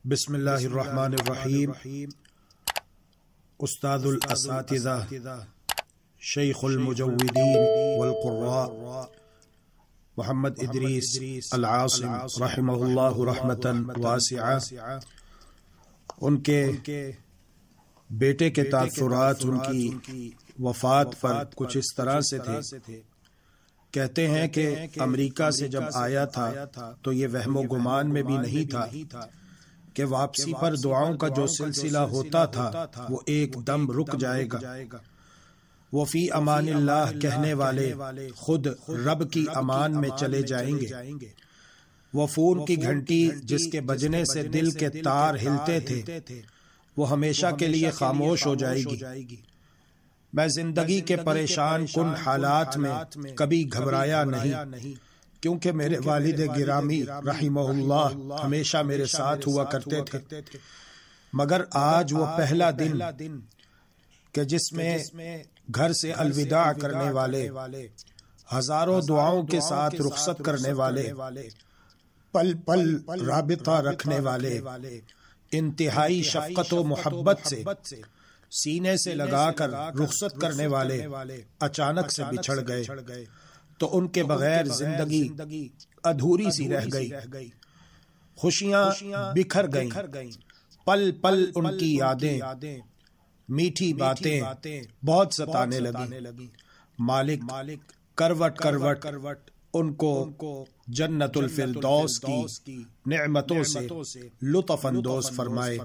بسم اللہ الرحمن الرحیم۔ استاد الاساتذہ شیخ المجودین والقراء محمد ادریس العاصم رحمہ اللہ رحمتا واسعہ، ان کے بیٹے کے تاثرات ان کی وفات پر کچھ اس طرح سے تھے۔ کہتے ہیں کہ امریکہ سے جب آیا تھا تو یہ وہم و گمان میں بھی نہیں تھا کہ واپسی پر دعاؤں کا جو سلسلہ ہوتا تھا وہ ایک دم رک جائے گا۔ وہ فی امان اللہ کہنے والے خود رب کی امان میں چلے جائیں گے۔ وہ فون کی گھنٹی جس کے بجنے سے دل کے تار ہلتے تھے وہ ہمیشہ کے لیے خاموش ہو جائے گی۔ میں زندگی کے پریشان کن حالات میں کبھی گھبرایا نہیں، کیونکہ میرے والد گرامی رحمہ اللہ ہمیشہ میرے ساتھ ہوا کرتے تھے۔ مگر آج وہ پہلا دن کہ جس میں گھر سے الوداع کرنے والے، ہزاروں دعاؤں کے ساتھ رخصت کرنے والے، پل پل رابطہ رکھنے والے، انتہائی شفقت و محبت سے سینے سے لگا کر رخصت کرنے والے اچانک سے بچھڑ گئے تو ان کے بغیر زندگی ادھوری سی رہ گئی۔ خوشیاں بکھر گئیں، پل پل ان کی یادیں، میٹھی باتیں بہت ستانے لگی۔ مالک کروٹ کروٹ ان کو جنت الفردوس کی نعمتوں سے لطف اندوز فرمائے،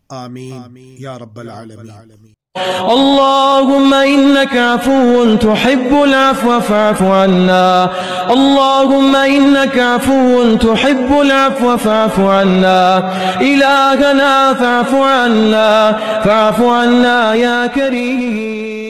آمین یا رب العالمین۔ اللهم إنك عفو تحب العفو فاعف عنا، اللهم إنك عفو تحب العفو فاعف عنا، إلهنا فاعف عنا يا كريم۔